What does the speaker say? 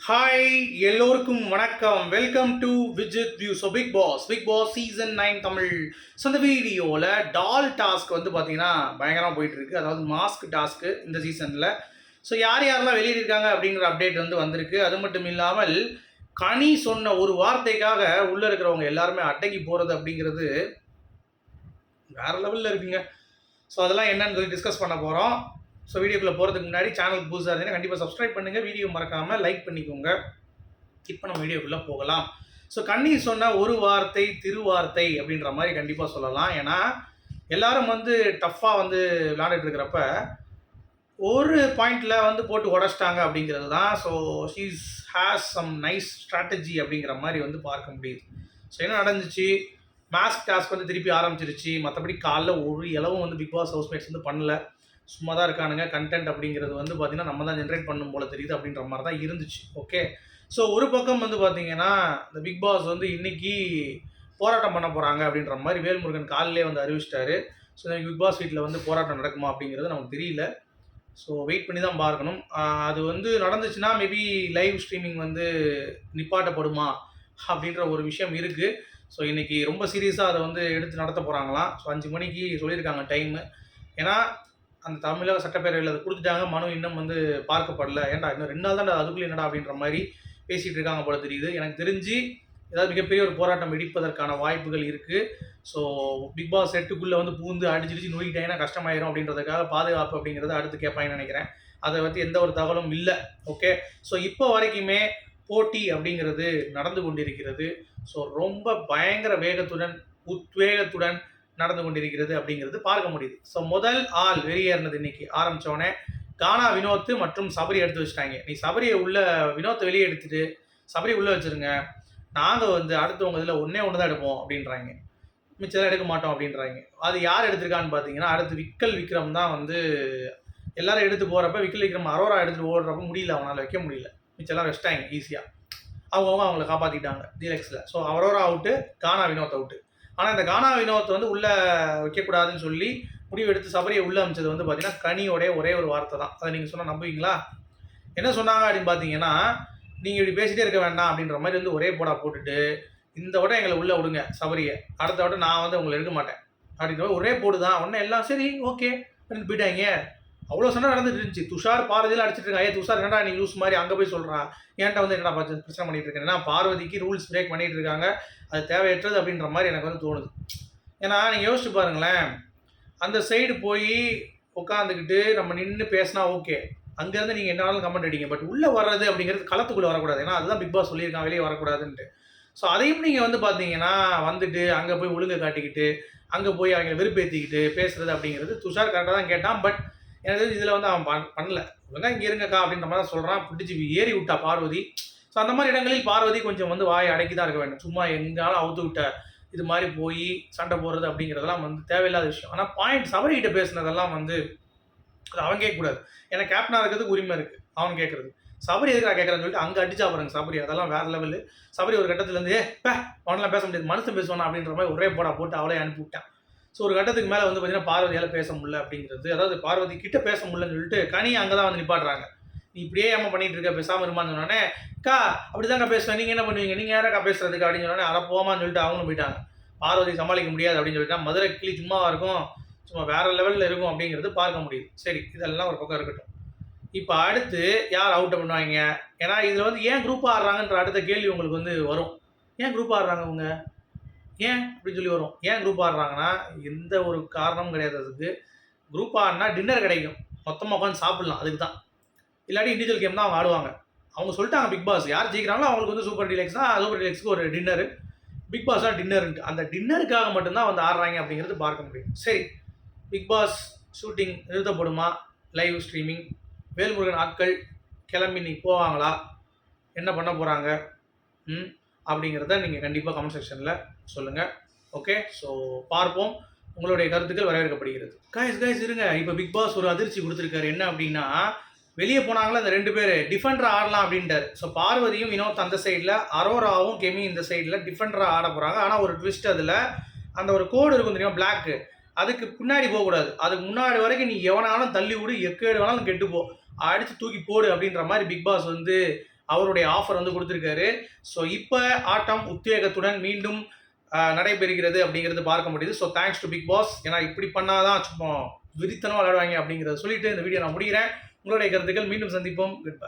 Hi எல்லோருக்கும் வணக்கம். Welcome to Vijith view. So Bigg Boss season 9 Tamil. So இந்த வீடியோவில் டால் டாஸ்க் வந்து பார்த்தீங்கன்னா பயங்கரமாக போயிட்டுருக்கு. அதாவது மாஸ்க் டாஸ்க்கு இந்த சீசனில். ஸோ யாரெல்லாம் வெளியிட்டிருக்காங்க அப்படிங்கிற அப்டேட் வந்து வந்திருக்கு. அது மட்டும் இல்லாமல் கனி சொன்ன ஒரு வார்த்தைக்காக உள்ளே இருக்கிறவங்க எல்லாருமே அடங்கி போகிறது அப்படிங்கிறது வேறு லெவலில் இருக்குங்க. ஸோ அதெல்லாம் என்னன்னு சொல்லி டிஸ்கஸ் பண்ண போகிறோம். ஸோ வீடியோக்குள்ளே போகிறதுக்கு முன்னாடி சேனலுக்கு புதுசாக இருந்தீங்கன்னா கண்டிப்பாக சப்ஸ்கிரைப் பண்ணுங்கள், வீடியோ மறக்காமல் லைக் பண்ணிக்கோங்க. இப்போ நம்ம வீடியோக்குள்ளே போகலாம். ஸோ கண்ணி சொன்ன ஒரு வார்த்தை திருவார்த்தை அப்படின்ற மாதிரி கண்டிப்பாக சொல்லலாம். ஏன்னா எல்லாரும் வந்து டஃப்பாக வந்து விளையாண்டுட்டு இருக்கிறப்ப ஒரு பாயிண்டில் வந்து போட்டு உடச்சிட்டாங்க அப்படிங்கிறது தான். So she's has some nice strategy அப்படிங்கிற மாதிரி வந்து பார்க்க முடியுது. ஸோ என்ன நடந்துச்சு, மாஸ்க் டாஸ்க் வந்து திருப்பி ஆரம்பிச்சிருச்சு. மற்றபடி காலைல ஒரு இளவும் வந்து பிக் பாஸ் ஹவுஸ்மேட்ஸ் வந்து பண்ணல, சும்மா தான் இருக்கானுங்க. கண்டென்ட் அப்படிங்கிறது வந்து பார்த்திங்கன்னா நம்ம தான் ஜென்ரேட் பண்ணும் போல தெரியுது அப்படின்ற மாதிரி தான் இருந்துச்சு. ஓகே, ஸோ ஒரு பக்கம் வந்து பார்த்திங்கன்னா இந்த பிக் பாஸ் வந்து இன்றைக்கி போராட்டம் பண்ண போகிறாங்க அப்படின்ற மாதிரி வேல்முருகன் காலையிலே வந்து அறிவிச்சிட்டாரு. ஸோ பிக் பாஸ் வீட்டில் வந்து போராட்டம் நடக்குமா அப்படிங்கிறது நமக்கு தெரியல. ஸோ வெயிட் பண்ணி தான் பார்க்கணும். அது வந்து நடந்துச்சுன்னா மேபி லைவ் ஸ்ட்ரீமிங் வந்து நிப்பாட்டப்படுமா அப்படின்ற ஒரு விஷயம் இருக்குது. ஸோ இன்றைக்கி ரொம்ப சீரியஸாக அதை வந்து எடுத்து நடத்த போகிறாங்களாம். ஸோ 5 மணிக்கு சொல்லியிருக்காங்க டைமு. ஏன்னா அந்த தமிழக சட்டப்பேரவையில் அதை கொடுத்துட்டாங்க, மனு இன்னும் வந்து பார்க்கப்படல. ஏன்டா இன்னும் 2 நாள் தான் அதுக்குள்ளே என்னடா அப்படின்ற மாதிரி பேசிகிட்டு இருக்காங்க போல தெரியுது. எனக்கு தெரிஞ்சு ஏதாவது மிகப்பெரிய ஒரு போராட்டம் வெடிப்பதற்கான வாய்ப்புகள் இருக்குது. ஸோ பிக் பாஸ் செட்டுக்குள்ளே வந்து பூந்து அடிச்சிடிச்சு நோக்கிட்டாங்கன்னா கஷ்டமாயிரும் அப்படின்றதுக்காக பாதுகாப்பு அப்படிங்கிறத அடுத்து கேட்பாங்கன்னு நினைக்கிறேன். அதை பற்றி எந்த ஒரு தகவலும் இல்லை. ஓகே, ஸோ இப்போ வரைக்குமே போட்டி அப்படிங்கிறது நடந்து கொண்டிருக்கிறது. ஸோ ரொம்ப பயங்கர வேகத்துடன் உத்வேகத்துடன் நடந்து கொண்டிருக்கிறது அப்படிங்கிறது பார்க்க முடியுது. ஸோ முதல் ஆள் வெளியேறினது இன்னைக்கு ஆரம்பித்தோடனே கானா வினோத் மற்றும் சபரி எடுத்து வச்சுட்டாங்க. நீ சபரியை உள்ள வினோத்தை வெளியே எடுத்துட்டு சபரி உள்ளே வச்சுருங்க, நாங்கள் வந்து அடுத்தவங்க இதில் ஒன்றே தான் எடுப்போம் அப்படின்றாங்க, மிச்சம் எடுக்க மாட்டோம் அப்படின்றாங்க. அது யார் எடுத்திருக்கான்னு பார்த்தீங்கன்னா அடுத்து விக்கல் விக்ரம் தான் வந்து எல்லாரும் எடுத்து போகிறப்ப விக்கல் விக்ரம் அரோரா எடுத்துகிட்டு ஓடுறப்ப முடியல, அவனால் வைக்க முடியல, மிச்சம்லாம் வச்சிட்டாங்க ஈஸியாக. அவங்கள காப்பாற்றிட்டாங்க டீலக்ஸில். ஸோ அரோரா அவுட்டு, கானா வினோத் அவுட்டு. ஆனால் இந்த கானா வினோத்தை வந்து உள்ளே வைக்கக்கூடாதுன்னு சொல்லி முடிவு எடுத்து சபரியை உள்ளே அமைச்சது வந்து பார்த்தீங்கன்னா கனியோடைய ஒரே ஒரு வார்த்தை தான். அதை நீங்கள் சொன்னால் நம்புவீங்களா? என்ன சொன்னாங்க அப்படின்னு பார்த்தீங்கன்னா, நீங்கள் இப்படி பேசிகிட்டே இருக்க வேண்டாம் அப்படின்ற மாதிரி வந்து ஒரே போடா போட்டுட்டு இந்த வட்டம் எங்களை உள்ளே விடுங்க சபரியை, அடுத்த வட்டம் நான் வந்து உங்களை எடுக்க மாட்டேன் அப்படின்ற ஒரே போடு தான். உடனே எல்லாம் சரி ஓகே அப்படின்னு போயிட்டாங்க. அவ்வளோ சண்டை நடந்துட்டு இருந்துச்சு. துஷார் பார்வதியில் அடிச்சிட்டு இருக்காங்க. துஷார் என்னடா நீ யூஸ் மாதிரி அங்கே போய் சொல்கிறான், ஏன்ட்ட வந்து என்னடா பிரச்சனை பண்ணிட்டு இருக்கேன். ஏன்னா பார்வதிக்கு ரூல்ஸ் பிரேக் பண்ணிட்டு இருக்காங்க, அது தேவையற்றது அப்படின்ற மாதிரி எனக்கு வந்து தோணுது. ஏன்னா நீங்கள் யோசிச்சு பாருங்களேன், அந்த சைடு போய் உட்காந்துக்கிட்டு நம்ம நின்று பேசினா ஓகே, அங்கேருந்து நீங்கள் என்னாலும் கமெண்ட் அடிங்க. பட் உள்ளே வர்றது அப்படிங்கிறது களத்துக்குள்ளே வரக்கூடாது. ஏன்னா அதுதான் பிக் பாஸ் சொல்லியிருக்காங்க, வெளியே வரக்கூடாதுன்ட்டு. ஸோ அதையும் நீங்கள் வந்து பார்த்தீங்கன்னா வந்துட்டு அங்கே போய் ஒழுங்கை காட்டிக்கிட்டு அங்கே போய் அவங்களை வெறுப்பேற்றிக்கிட்டு பேசுகிறது அப்படிங்கிறது துஷார் கரெக்டாக தான் கேட்டான். பட் எனக்கு இதில் வந்து அவன் பண்ணல. ஒழுங்கா இங்கே இருங்கக்கா அப்படின்ற மாதிரி தான் சொல்கிறான். பிடிச்சி ஏறி விட்டா பார்வதி. ஸோ அந்த மாதிரி இடங்களில் பார்வதி கொஞ்சம் வந்து வாயை அடக்கி தான் இருக்க வேண்டும். சும்மா எங்காலும் அவுத்து விட்ட இது மாதிரி போய் சண்டை போடுறது அப்படிங்கிறதெல்லாம் வந்து தேவையில்லாத விஷயம். ஆனால் பாயிண்ட் சபரிகிட்ட பேசுனதெல்லாம் வந்து அது அவன் கேட்கக்கூடாது. ஏன்னா கேப்டனாக இருக்கிறதுக்கு உரிமை இருக்குது அவன் கேட்குறது. சபரி எதுக்கு நான் கேட்குறேன்னு சொல்லிட்டு அங்கே அடிச்சா பாருங்க சபரி, அதெல்லாம் வேறு லெவலு. சபரி ஒரு கட்டத்துலேருந்து அவனெலாம் பேச முடியாது, மனுஷன் பேசுவானா அப்படின்ற மாதிரி ஒரே போடா போட்டு அவளே அனுப்பி விட்டான். ஸோ ஒரு கட்டத்துக்கு மேலே வந்து பார்த்தீங்கன்னா பார்வதியால் பேச முடியல அப்படிங்கிறது, அதாவது பார்வதி கிட்ட பேச முடியலன்னு சொல்லிட்டு கனி அங்கே தான் வந்து நிப்பாடுறாங்க. நீ இப்படியே ஏமா பண்ணிட்டு இருக்க, பேசாமல் இருமான்னு சொன்னோடனே அக்கா அப்படி தாங்க பேசுவேன், நீங்கள் என்ன பண்ணுவீங்க, நீங்கள் யாரக்கா பேசுறதுக்கு அப்படின்னு சொன்னோடனே அதை போமான்னு சொல்லிட்டு அவங்களும் போயிட்டாங்க. பார்வதி சமாளிக்க முடியாது அப்படின்னு சொல்லிட்டா மதுரை கிளி சும்மாவாக இருக்கும், சும்மா வேறு லெவலில் இருக்கும் அப்படிங்கிறது பார்க்க முடியுது. சரி, இதெல்லாம் ஒரு பக்கம் இருக்கட்டும். இப்போ அடுத்து யார் அவுட் பண்ணுவாங்க? ஏன்னா இதில் வந்து ஏன் குரூப்பாக ஆடுறாங்கன்ற அடுத்த கேள்வி உங்களுக்கு வந்து வரும். ஏன் குரூப்பாக ஆடுறாங்க அவங்க, ஏன் அப்படின்னு சொல்லி வரும். ஏன் குரூப் ஆடுறாங்கன்னா எந்த ஒரு காரணமும் கிடையாது. அதுக்கு குரூப் ஆடினா டின்னர் கிடைக்கும், மொத்தமாக உட்காந்து சாப்பிட்லாம், அதுக்கு தான். இல்லாட்டி இண்டிவிஜுவல் கேம் தான் அவங்க ஆடுவாங்க. அவங்க சொல்லிட்டாங்க பிக் பாஸ் யார் ஜெயிக்கிறாங்களோ அவங்களுக்கு வந்து சூப்பர் டீலக்ஸ்னா சூப்பர் டீலக்ஸ்க்கு ஒரு டின்னரு, பிக் பாஸ் தான் டின்னருன்ட்டு. அந்த டின்னருக்காக மட்டும்தான் வந்து ஆடுறாங்க அப்படிங்கிறது பார்க்க முடியும். சரி, பிக் பாஸ் ஷூட்டிங் நிறுத்தப்படுமா, லைவ் ஸ்ட்ரீமிங், வேல்முருகன் ஆட்கள் கிளம்பி நீ போவாங்களா, என்ன பண்ண போகிறாங்க அப்படிங்கிறத நீங்கள் கண்டிப்பாக கமெண்ட் செக்ஷனில் சொல்லுங்கள். ஓகே, ஸோ பார்ப்போம். உங்களுடைய கருத்துக்கள் வரவேற்கப்படுகிறது. கைஸ் இருங்க, இப்போ பிக் பாஸ் ஒரு அதிர்ச்சி கொடுத்துருக்காரு. என்ன அப்படின்னா, வெளியே போனாங்களா அந்த 2 பேர் டிஃபெண்டராக ஆடலாம் அப்படின்ட்டார். ஸோ பார்வதியும் வினோத் அந்த சைடில், அரோராவும் கெமி இந்த சைடில் டிஃபெண்டராக ஆட போகிறாங்க. ஆனால் ஒரு ட்விஸ்ட், அதில் அந்த ஒரு கோடு இருக்கும் தெரியுமா, பிளாக்கு, அதுக்கு பின்னாடி போகக்கூடாது, அதுக்கு முன்னாடி வரைக்கும் நீ எவனாலும் தள்ளி விடு, எக்கேடு வேணாலும் கெட்டுப்போ, அடித்து தூக்கி போடு அப்படின்ற மாதிரி பிக் பாஸ் வந்து அவருடைய ஆஃபர் வந்து கொடுத்துருக்காரு. ஸோ இப்போ ஆட்டம் உத்வேகத்துடன் மீண்டும் நடைபெறுகிறது அப்படிங்கிறது பார்க்க முடியுது. So thanks to Bigg Boss. ஏன்னா இப்படி பண்ணாதான் சும்மா விரித்தனமாக விளையாடுவாங்க அப்படிங்கிறத சொல்லிட்டு இந்த வீடியோ நான் முடிகிறேன். உங்களுடைய கருத்துக்கள் மீண்டும் சந்திப்போம். Good bye.